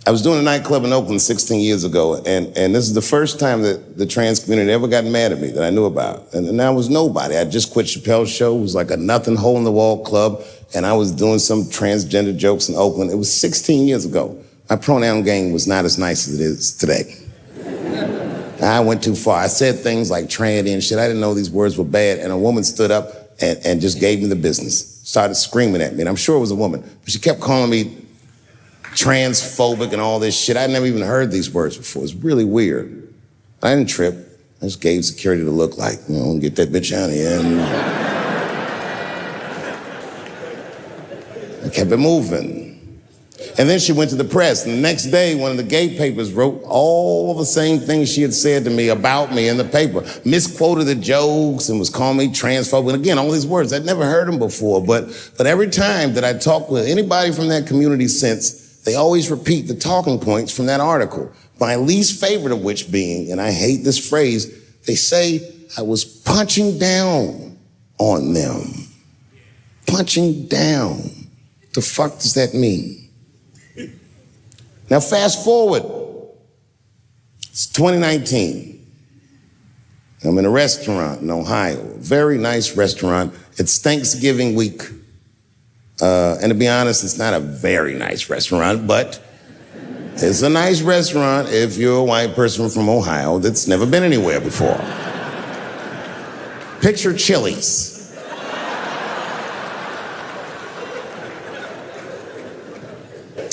I was doing a nightclub in Oakland 16 years ago, and this is the first time that the trans community ever got mad at me that I knew about. And I was nobody. I just quit Chappelle's show. It was like a nothing hole-in-the-wall club, and I was doing some transgender jokes in Oakland. It was 16 years ago. My pronoun game was not as nice as it is today. I went too far. I said things like tranny and shit. I didn't know these words were bad, and a woman stood up and just gave me the business, started screaming at me, and I'm sure it was a woman, but she kept calling me transphobic and all this shit. I'd never even heard these words before. It's really weird. I didn't trip. I just gave security the look like, you know, get that bitch out of here. And I kept it moving. And then she went to the press, and the next day, one of the gay papers wrote all the same things she had said to me about me in the paper. Misquoted the jokes and was calling me transphobic. And again, all these words, I'd never heard them before, but every time that I talked with anybody from that community since, they always repeat the talking points from that article. My least favorite of which being, and I hate this phrase, they say I was punching down on them. Punching down. The fuck does that mean? Now fast forward, it's 2019. I'm in a restaurant in Ohio, a very nice restaurant. It's Thanksgiving week. And to be honest, it's not a very nice restaurant, but it's a nice restaurant if you're a white person from Ohio that's never been anywhere before. Picture Chili's.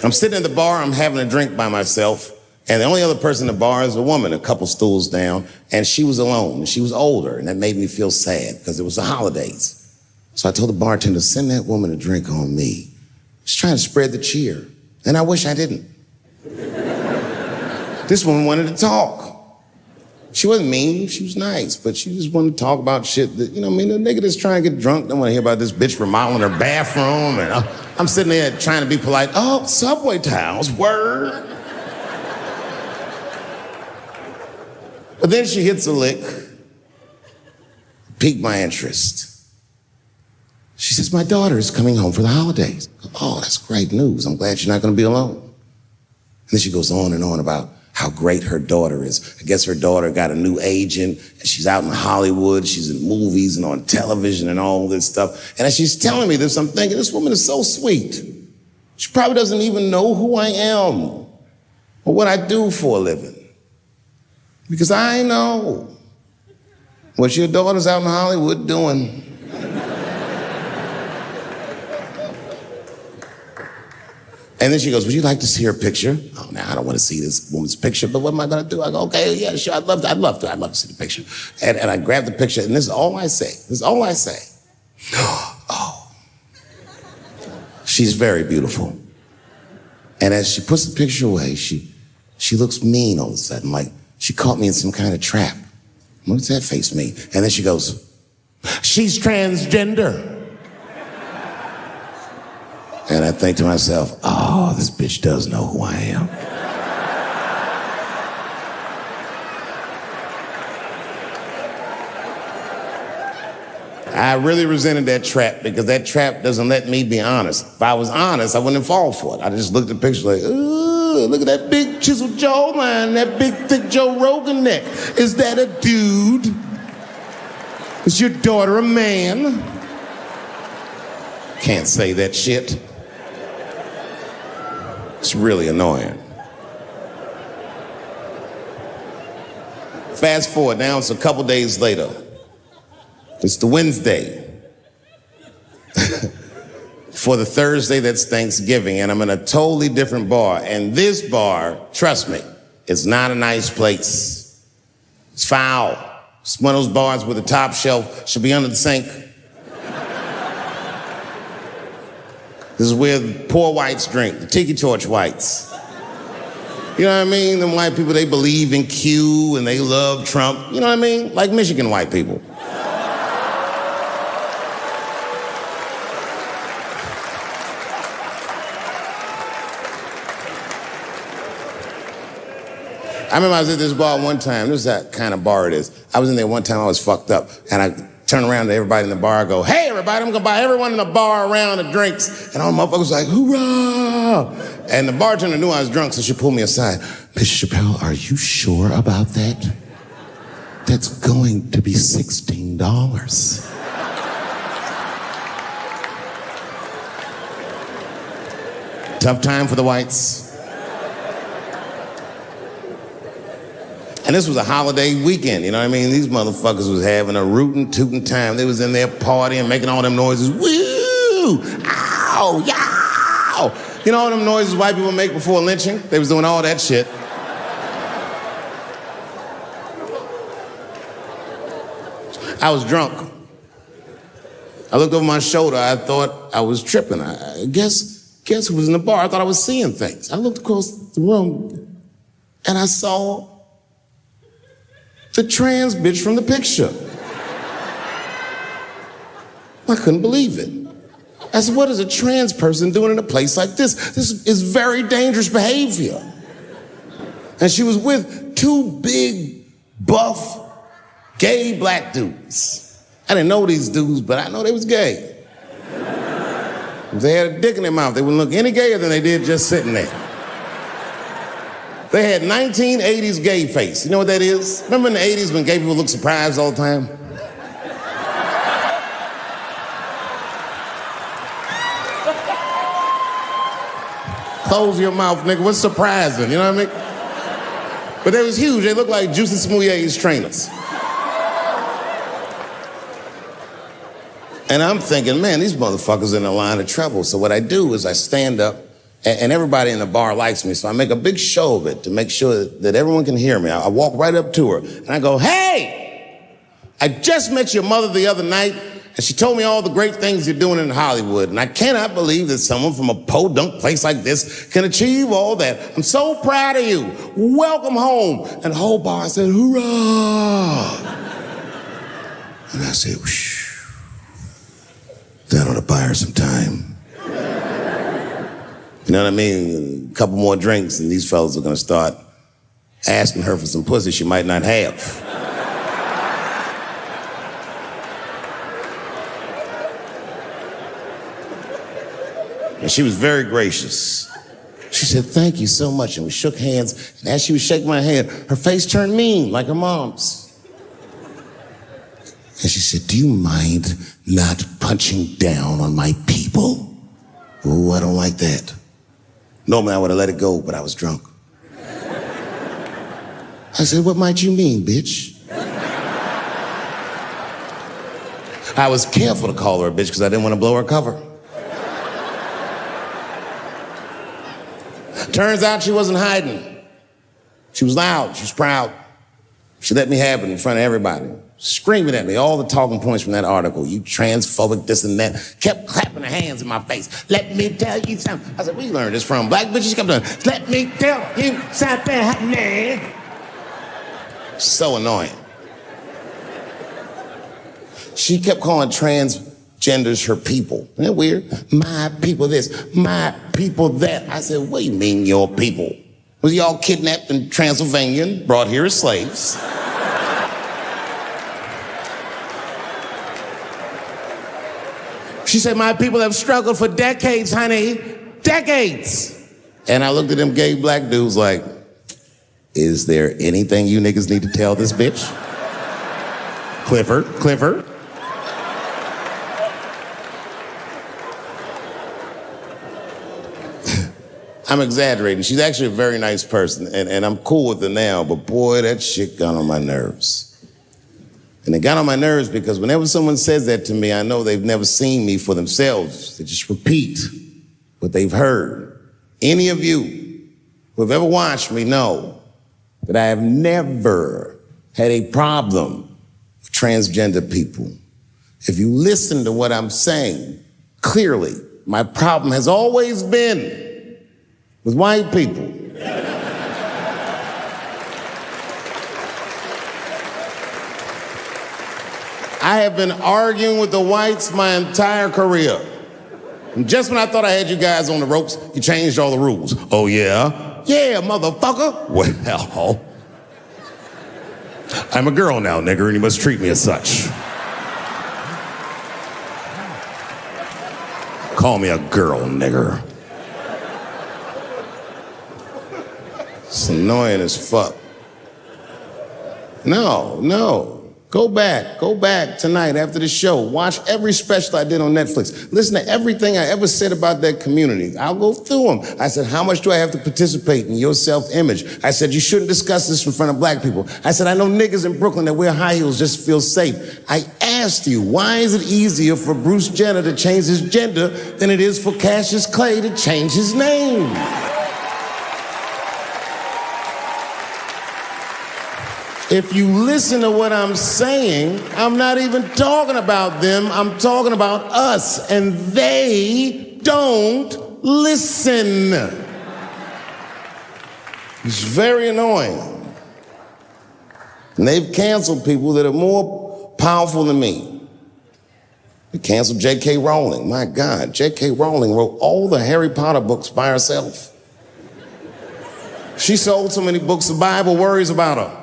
I'm sitting at the bar, I'm having a drink by myself, and the only other person in the bar is a woman, a couple stools down, and she was alone, and she was older, and that made me feel sad because it was the holidays. So I told the bartender, send that woman a drink on me. She's trying to spread the cheer, and I wish I didn't. This woman wanted to talk. She wasn't mean, she was nice, but she just wanted to talk about shit that, you know what I mean, the nigga that's trying to get drunk don't want to hear about this bitch remodeling her bathroom, and I'm sitting there trying to be polite. Oh, subway towels, word. But then she hits a lick, piqued my interest. She says, my daughter is coming home for the holidays. Oh, that's great news. I'm glad you're not going to be alone. And then she goes on and on about how great her daughter is. I guess her daughter got a new agent, and she's out in Hollywood, she's in movies and on television and all this stuff. And as she's telling me this, I'm thinking, this woman is so sweet. She probably doesn't even know who I am or what I do for a living. Because I know what your daughter's out in Hollywood doing. And then she goes, would you like to see her picture? Oh, now I don't want to see this woman's picture, but what am I going to do? I go, okay, yeah, sure, I'd love to see the picture. And I grab the picture, and this is all I say. This is all I say. Oh, she's very beautiful. And as she puts the picture away, she looks mean all of a sudden, like she caught me in some kind of trap. What does that face mean? And then she goes, she's transgender. And I think to myself, oh, this bitch does know who I am. I really resented that trap because that trap doesn't let me be honest. If I was honest, I wouldn't fall for it. I just looked at the picture like, ooh, look at that big chiseled jawline, that big thick Joe Rogan neck. Is that a dude? Is your daughter a man? Can't say that shit. It's really annoying. Fast forward, now it's a couple days later. It's the Wednesday. For the Thursday, that's Thanksgiving, and I'm in a totally different bar. And this bar, trust me, it's not a nice place. It's foul. It's one of those bars where the top shelf should be under the sink. This is where the poor whites drink, the tiki torch whites. You know what I mean? Them white people, they believe in Q and they love Trump. You know what I mean? Like Michigan white people. I remember I was at this bar one time. This is that kind of bar it is. I was in there one time, I was fucked up. And turn around to everybody in the bar, I go, hey, everybody, I'm gonna buy everyone in the bar around the drinks. And all the motherfuckers like, hoorah! And the bartender knew I was drunk, so she pulled me aside. Miss Chappelle, are you sure about that? That's going to be $16. Tough time for the whites. And this was a holiday weekend, you know what I mean? These motherfuckers was having a rootin' tootin' time. They was in there partying, making all them noises. Woo! Ow! Yow! You know all them noises white people make before lynching? They was doing all that shit. I was drunk. I looked over my shoulder. I thought I was tripping. I guess who was in the bar? I thought I was seeing things. I looked across the room and I saw the trans bitch from the picture. I couldn't believe it. I said, what is a trans person doing in a place like this? This is very dangerous behavior. And she was with two big, buff, gay black dudes. I didn't know these dudes, but I know they was gay. If they had a dick in their mouth, they wouldn't look any gayer than they did just sitting there. They had 1980s gay face. You know what that is? Remember in the 80s when gay people looked surprised all the time? Close your mouth, nigga. What's surprising? You know what I mean? But they was huge. They looked like Juicy Smouillet's trainers. And I'm thinking, man, these motherfuckers in a line of trouble. So what I do is I stand up, and everybody in the bar likes me, so I make a big show of it to make sure that everyone can hear me. I walk right up to her, and I go, hey, I just met your mother the other night, and she told me all the great things you're doing in Hollywood, and I cannot believe that someone from a podunk place like this can achieve all that. I'm so proud of you. Welcome home. And the whole bar said, hoorah. And I said, whoosh. That ought to buy her some time. You know what I mean? A couple more drinks and these fellas are gonna start asking her for some pussy she might not have. And she was very gracious. She said, thank you so much. And we shook hands. And as she was shaking my hand, her face turned mean like her mom's. And she said, do you mind not punching down on my people? Oh, I don't like that. Normally I would have let it go, but I was drunk. I said, what might you mean, bitch? I was careful to call her a bitch because I didn't want to blow her cover. Turns out she wasn't hiding. She was loud, she was proud. She let me have it in front of everybody. Screaming at me, all the talking points from that article. You transphobic, this and that. Kept clapping her hands in my face. Let me tell you something. I said, where you learned this from? Black bitches kept doing, let me tell you something, honey. So annoying. She kept calling transgenders her people. Isn't that weird? My people this, my people that. I said, what do you mean your people? Was y'all kidnapped in Transylvania and brought here as slaves? She said, my people have struggled for decades, honey. Decades. And I looked at them gay black dudes like, is there anything you niggas need to tell this bitch? Clifford. I'm exaggerating. She's actually a very nice person, and I'm cool with her now, but boy, that shit got on my nerves. And it got on my nerves because whenever someone says that to me, I know they've never seen me for themselves. They just repeat what they've heard. Any of you who have ever watched me know that I have never had a problem with transgender people. If you listen to what I'm saying, clearly, my problem has always been with white people. I have been arguing with the whites my entire career. And just when I thought I had you guys on the ropes, you changed all the rules. Oh, yeah? Yeah, motherfucker. Well, I'm a girl now, nigger, and you must treat me as such. call me a girl, nigger. It's annoying as fuck. No. Go back tonight after the show. Watch every special I did on Netflix. Listen to everything I ever said about that community. I'll go through them. I said, how much do I have to participate in your self-image? I said, you shouldn't discuss this in front of black people. I said, I know niggas in Brooklyn that wear high heels just to feel safe. I asked you, why is it easier for Bruce Jenner to change his gender than it is for Cassius Clay to change his name? If you listen to what I'm saying, I'm not even talking about them, I'm talking about us, and they don't listen. It's very annoying. And they've canceled people that are more powerful than me. They canceled J.K. Rowling. My God, J.K. Rowling wrote all the Harry Potter books by herself. She sold so many books, the Bible worries about her.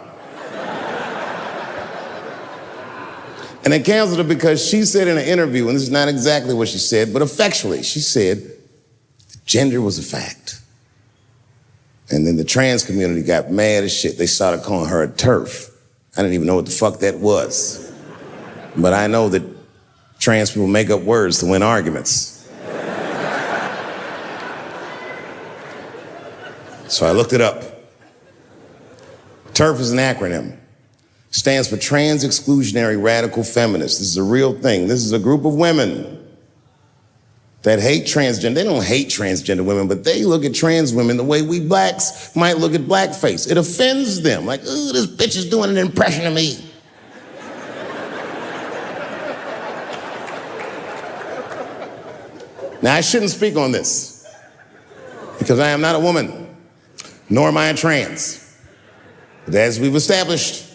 And they canceled her because she said in an interview, and this is not exactly what she said, but effectually, she said gender was a fact. And then the trans community got mad as shit. They started calling her a TERF. I didn't even know what the fuck that was. But I know that trans people make up words to win arguments. So I looked it up. TERF is an acronym. Stands for Trans Exclusionary Radical Feminists. This is a real thing. This is a group of women that hate transgender. They don't hate transgender women, but they look at trans women the way we blacks might look at blackface. It offends them. Like, ooh, this bitch is doing an impression of me. Now, I shouldn't speak on this because I am not a woman, nor am I a trans. But as we've established,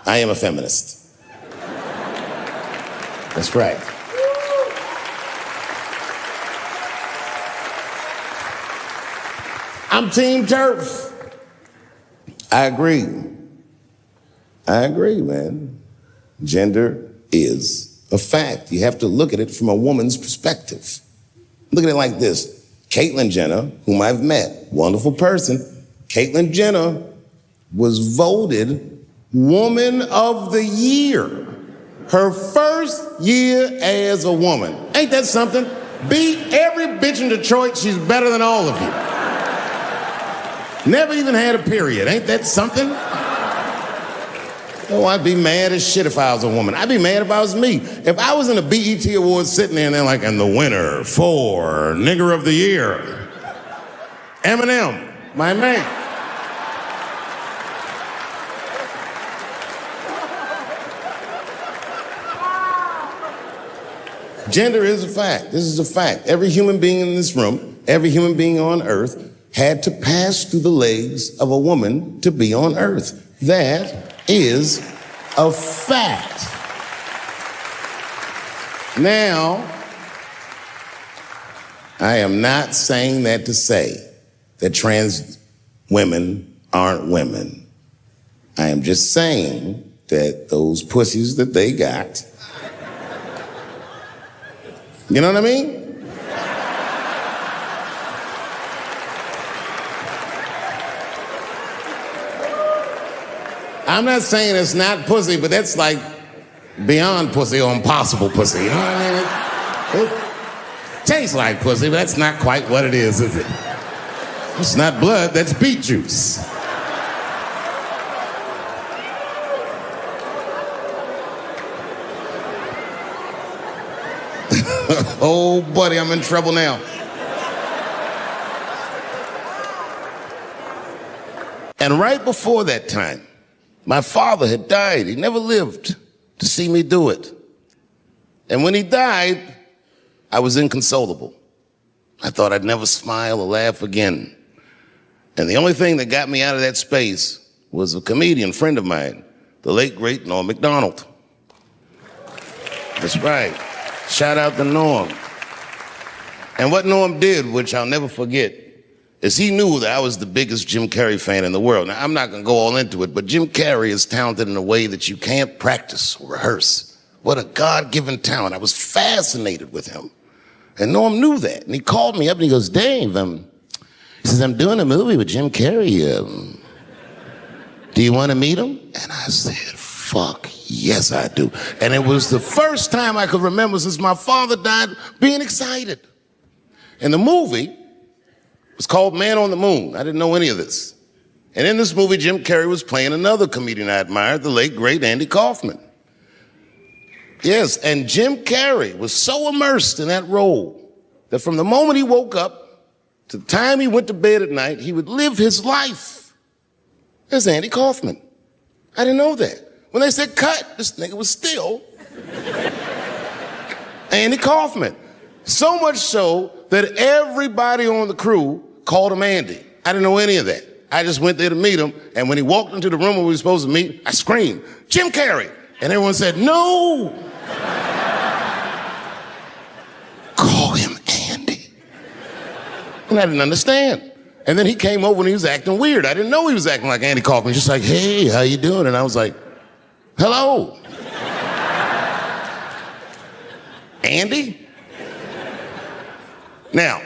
I am a feminist. That's right. I'm Team TERF. I agree, man. Gender is a fact. You have to look at it from a woman's perspective. Look at it like this. Caitlyn Jenner, whom I've met, wonderful person. Caitlyn Jenner was voted Woman of the Year. Her first year as a woman. Ain't that something? Beat every bitch in Detroit, she's better than all of you. Never even had a period. Ain't that something? Oh, I'd be mad as shit if I was a woman. I'd be mad if I was me. If I was in a BET Awards sitting there and they're like, and the winner for Nigger of the Year, Eminem, my man. Gender is a fact. This is a fact. Every human being in this room, every human being on earth had to pass through the legs of a woman to be on earth. That is a fact. Now, I am not saying that to say that trans women aren't women. I am just saying that those pussies that they got, you know what I mean? I'm not saying it's not pussy, but that's like beyond pussy or impossible pussy. You know what I mean? It tastes like pussy, but that's not quite what it is it? It's not blood, that's beet juice. Oh, buddy, I'm in trouble now. And right before that time, my father had died. He never lived to see me do it. And when he died, I was inconsolable. I thought I'd never smile or laugh again. And the only thing that got me out of that space was a comedian friend of mine, the late, great Norm Macdonald. That's right. Shout out to Norm. And what Norm did, which I'll never forget, is he knew that I was the biggest Jim Carrey fan in the world. Now, I'm not going to go all into it, but Jim Carrey is talented in a way that you can't practice or rehearse. What a God-given talent. I was fascinated with him. And Norm knew that. And he called me up and he goes, Dave, he says, I'm doing a movie with Jim Carrey. Do you want to meet him? And I said, fuck, yes, I do. And it was the first time I could remember since my father died being excited. And the movie was called Man on the Moon. I didn't know any of this. And in this movie, Jim Carrey was playing another comedian I admired, the late, great Andy Kaufman. Yes, and Jim Carrey was so immersed in that role that from the moment he woke up to the time he went to bed at night, he would live his life as Andy Kaufman. I didn't know that. When they said cut, this nigga was still Andy Kaufman. So much so that everybody on the crew called him Andy. I didn't know any of that. I just went there to meet him, and when he walked into the room where we were supposed to meet, I screamed, Jim Carrey! And everyone said, no! Call him Andy. And I didn't understand. And then he came over and he was acting weird. I didn't know he was acting like Andy Kaufman. Just like, hey, how you doing? And I was like, hello. Andy? Now,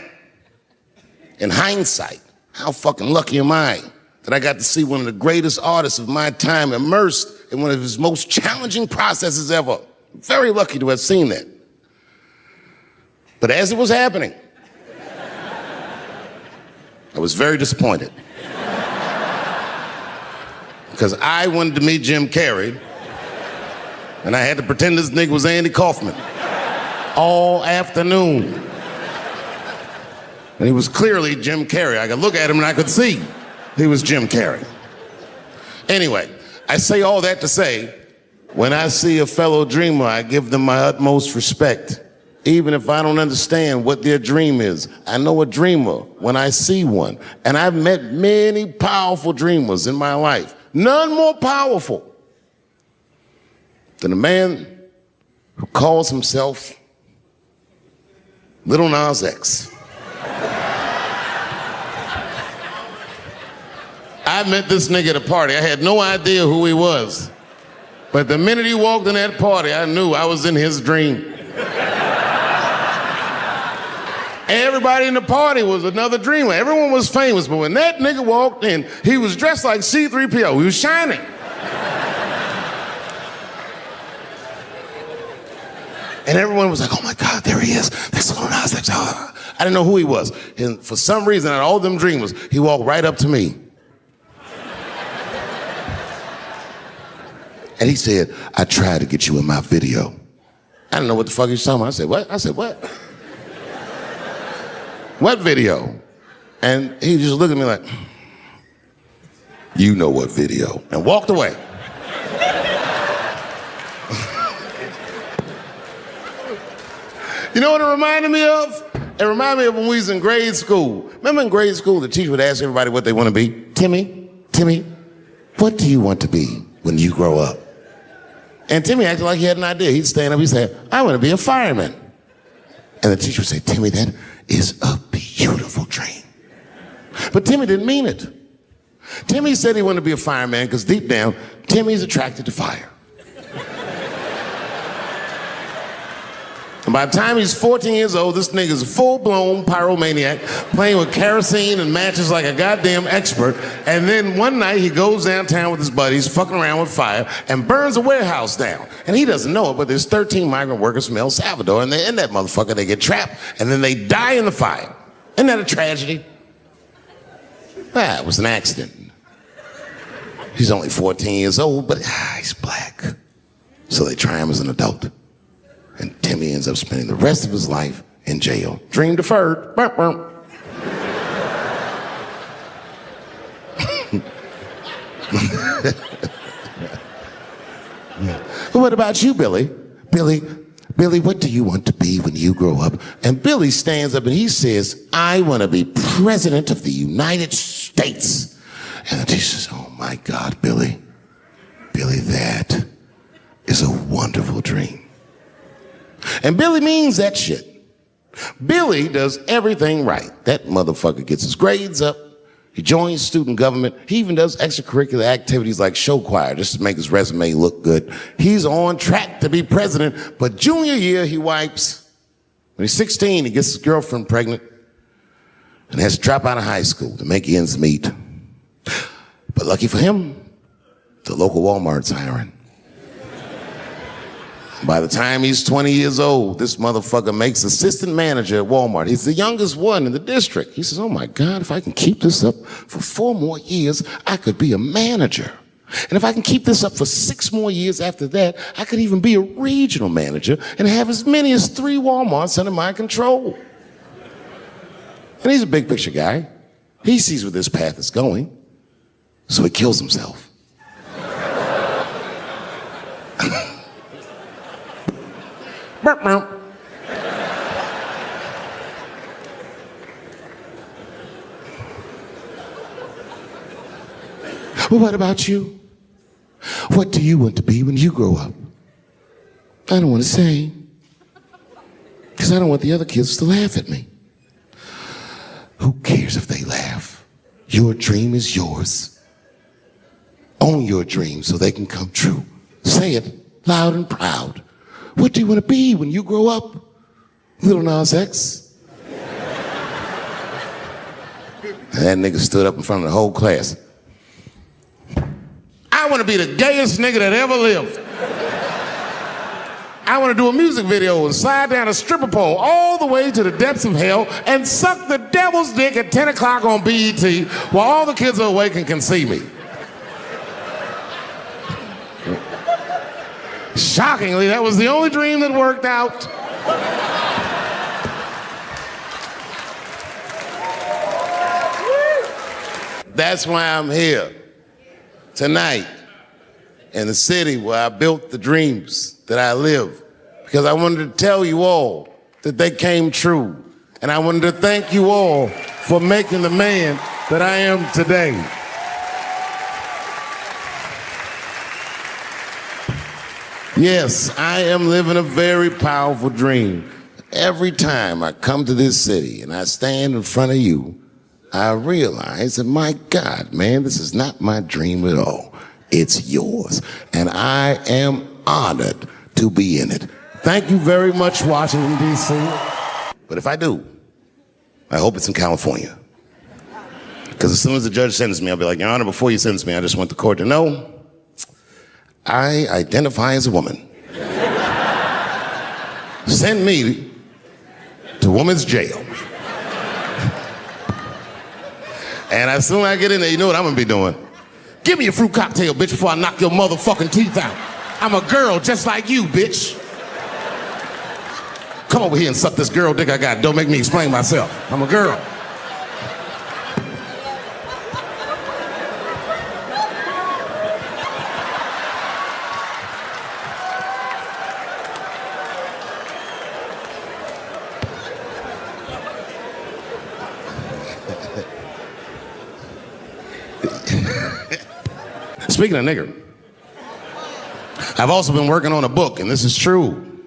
in hindsight, how fucking lucky am I that I got to see one of the greatest artists of my time immersed in one of his most challenging processes ever. Very lucky to have seen that. But as it was happening, I was very disappointed. Because I wanted to meet Jim Carrey, and I had to pretend this nigga was Andy Kaufman all afternoon. And he was clearly Jim Carrey. I could look at him and I could see he was Jim Carrey. Anyway, I say all that to say, when I see a fellow dreamer, I give them my utmost respect. Even if I don't understand what their dream is. I know a dreamer when I see one. And I've met many powerful dreamers in my life. None more powerful than a man who calls himself Little Nas X. I met this nigga at a party. I had no idea who he was. But the minute he walked in that party, I knew I was in his dream. Everybody in the party was another dreamer. Everyone was famous, but when that nigga walked in, he was dressed like C-3PO. He was shining. And everyone was like, oh my God, there he is. That's Little Nas X. I didn't know who he was. And for some reason, out of all them dreamers, he walked right up to me. And he said, I tried to get you in my video. I didn't know what the fuck he was talking about. I said, what? I said, what? What video? And he just looked at me like, you know what video, and walked away. You know what it reminded me of? It reminded me of when we was in grade school. Remember in grade school, the teacher would ask everybody what they want to be? Timmy, what do you want to be when you grow up? And Timmy acted like he had an idea. He'd stand up, he'd say, I want to be a fireman. And the teacher would say, Timmy, that is a beautiful dream. But Timmy didn't mean it. Timmy said he wanted to be a fireman because deep down, Timmy's attracted to fire. And by the time he's 14 years old, this nigga's a full-blown pyromaniac, playing with kerosene and matches like a goddamn expert. And then one night he goes downtown with his buddies, fucking around with fire, and burns a warehouse down. And he doesn't know it, but there's 13 migrant workers from El Salvador, and they're in that motherfucker. They get trapped, and then they die in the fire. Isn't that a tragedy? It was an accident. He's only 14 years old, but he's black. So they try him as an adult. And Timmy ends up spending the rest of his life in jail. Dream deferred. Burp, burp. What about you, Billy? Billy, what do you want to be when you grow up? And Billy stands up and he says, I want to be president of the United States. And the teacher says, oh my God, Billy, that is a wonderful dream. And Billy means that shit. Billy does everything right. That motherfucker gets his grades up. He joins student government. He even does extracurricular activities like show choir just to make his resume look good. He's on track to be president, but junior year he wipes When he's 16, he gets his girlfriend pregnant and has to drop out of high school to make ends meet. But lucky for him, the local Walmart's hiring. By the time he's 20 years old, this motherfucker makes assistant manager at Walmart. He's the youngest one in the district. He says, oh my God, if I can keep this up for 4 more years, I could be a manager. And if I can keep this up for 6 more years after that, I could even be a regional manager and have as many as 3 Walmarts under my control. And he's a big picture guy. He sees where this path is going, so he kills himself. Well, what about you? What do you want to be when you grow up? I don't want to say, because I don't want the other kids to laugh at me. Who cares if they laugh? Your dream is yours. Own your dream so they can come true. Say it loud and proud. What do you want to be when you grow up? Little Nas X. And that nigga stood up in front of the whole class. I want to be the gayest nigga that ever lived. I want to do a music video and slide down a stripper pole all the way to the depths of hell and suck the devil's dick at 10 o'clock on BET while all the kids are awake and can see me. Shockingly, that was the only dream that worked out. That's why I'm here tonight in the city where I built the dreams that I live, because I wanted to tell you all that they came true. And I wanted to thank you all for making the man that I am today. Yes, I am living a very powerful dream. Every time I come to this city and I stand in front of you, I realize that, my God, man, this is not my dream at all. It's yours. And I am honored to be in it. Thank you very much, Washington, D.C. But if I do, I hope it's in California. Because as soon as the judge sentences me, I'll be like, Your Honor, before you sentence me, I just want the court to know I identify as a woman. Send me to women's jail. And as soon as I get in there, you know what I'm gonna be doing? Give me a fruit cocktail, bitch, before I knock your motherfucking teeth out. I'm a girl just like you, bitch. Come over here and suck this girl dick I got. Don't make me explain myself. I'm a girl. Speaking of nigger, I've also been working on a book, and this is true.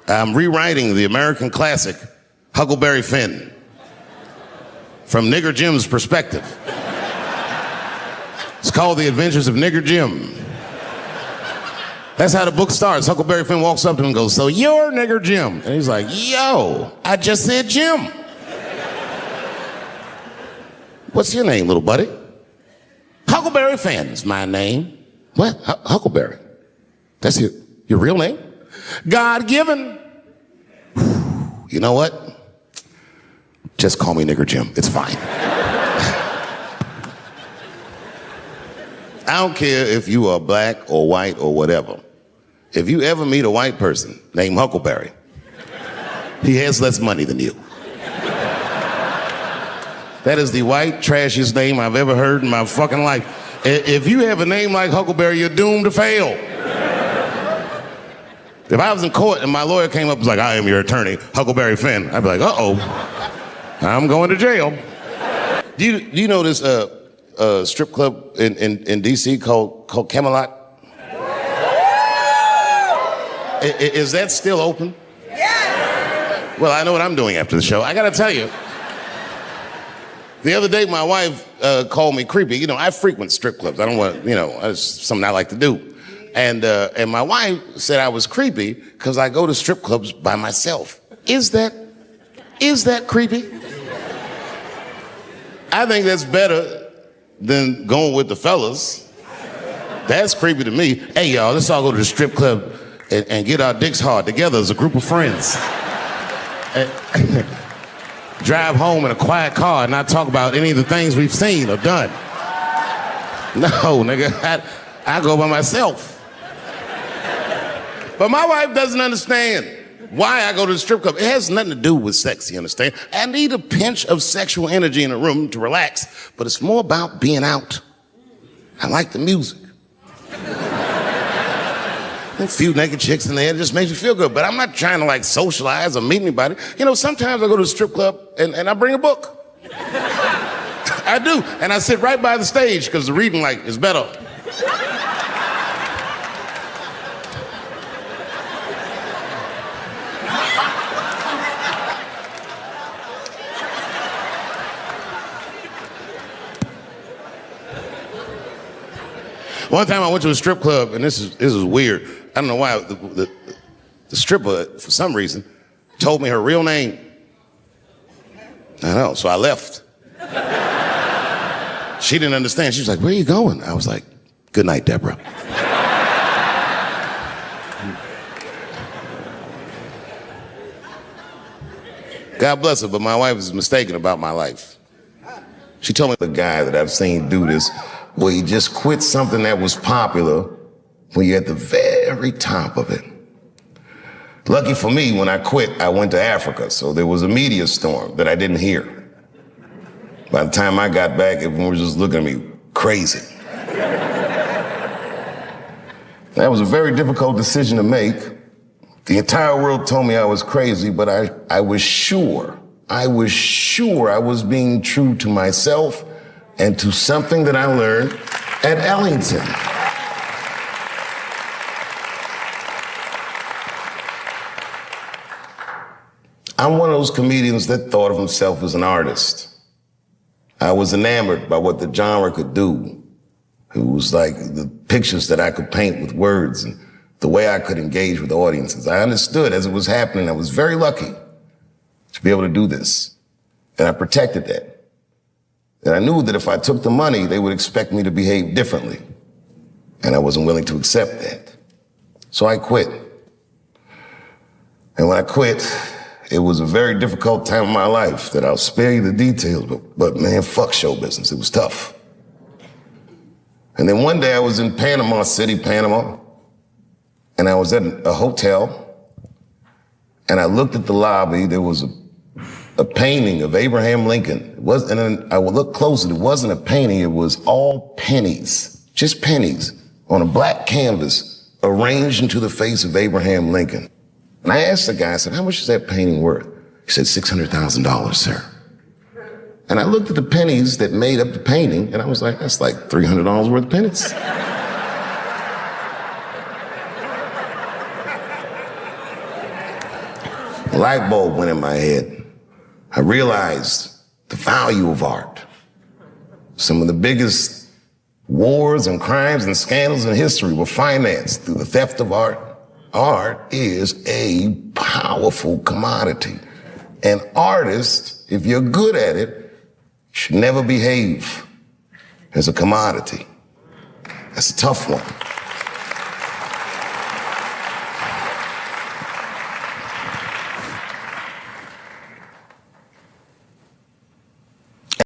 I'm rewriting the American classic, Huckleberry Finn, from Nigger Jim's perspective. It's called The Adventures of Nigger Jim. That's how the book starts. Huckleberry Finn walks up to him and goes, so you're Nigger Jim. And he's like, yo, I just said Jim. What's your name, little buddy? Huckleberry Finn's my name. What? Huckleberry? That's your real name? God-given. You know what? Just call me Nigger Jim. It's fine. I don't care if you are black or white or whatever. If you ever meet a white person named Huckleberry, he has less money than you. That is the white, trashiest name I've ever heard in my fucking life. If you have a name like Huckleberry, you're doomed to fail. If I was in court and my lawyer came up and was like, I am your attorney, Huckleberry Finn, I'd be like, uh-oh, I'm going to jail. Do you know this strip club in D.C. called Camelot? Is that still open? Yes. Well, I know what I'm doing after the show. I gotta tell you, the other day my wife called me creepy. You know, I frequent strip clubs. I don't want, it's something I like to do. And my wife said I was creepy because I go to strip clubs by myself. Is that creepy? I think that's better than going with the fellas. That's creepy to me. Hey, y'all, let's all go to the strip club and get our dicks hard together as a group of friends. Drive home in a quiet car and not talk about any of the things we've seen or done. No, nigga, I go by myself. But my wife doesn't understand why I go to the strip club. It has nothing to do with sex, you understand? I need a pinch of sexual energy in a room to relax, but it's more about being out. I like the music. A few naked chicks in there, it just makes me feel good, but I'm not trying to like socialize or meet anybody. You know, sometimes I go to the strip club and I bring a book. I do, and I sit right by the stage because the reading light is better. One time I went to a strip club, and this is weird. I don't know why. The stripper, for some reason, told me her real name. I know, so I left. She didn't understand. She was like, "Where are you going?" I was like, "Good night, Deborah." God bless her, but my wife is mistaken about my life. She told me the guy that I've seen do this, where he just quit something that was popular when you're at the very top of it. Lucky for me, when I quit, I went to Africa, so there was a media storm that I didn't hear. By the time I got back, everyone was just looking at me crazy. That was a very difficult decision to make. The entire world told me I was crazy, but I was sure I was being true to myself and to something that I learned at Ellington. I'm one of those comedians that thought of himself as an artist. I was enamored by what the genre could do. It was like the pictures that I could paint with words and the way I could engage with audiences. I understood as it was happening. I was very lucky to be able to do this. And I protected that. And I knew that if I took the money, they would expect me to behave differently. And I wasn't willing to accept that. So I quit. And when I quit, it was a very difficult time in my life that I'll spare you the details, but man, fuck show business. It was tough. And then one day I was in Panama City, Panama, and I was at a hotel, and I looked at the lobby. There was a painting of Abraham Lincoln. And I would look closer. It wasn't a painting. It was all pennies, just pennies, on a black canvas arranged into the face of Abraham Lincoln. And I asked the guy, I said, "How much is that painting worth?" He said, $600,000, sir. And I looked at the pennies that made up the painting, and I was like, that's like $300 worth of pennies. A light bulb went in my head. I realized the value of art. Some of the biggest wars and crimes and scandals in history were financed through the theft of art. Art is a powerful commodity. An artist, if you're good at it, should never behave as a commodity. That's a tough one.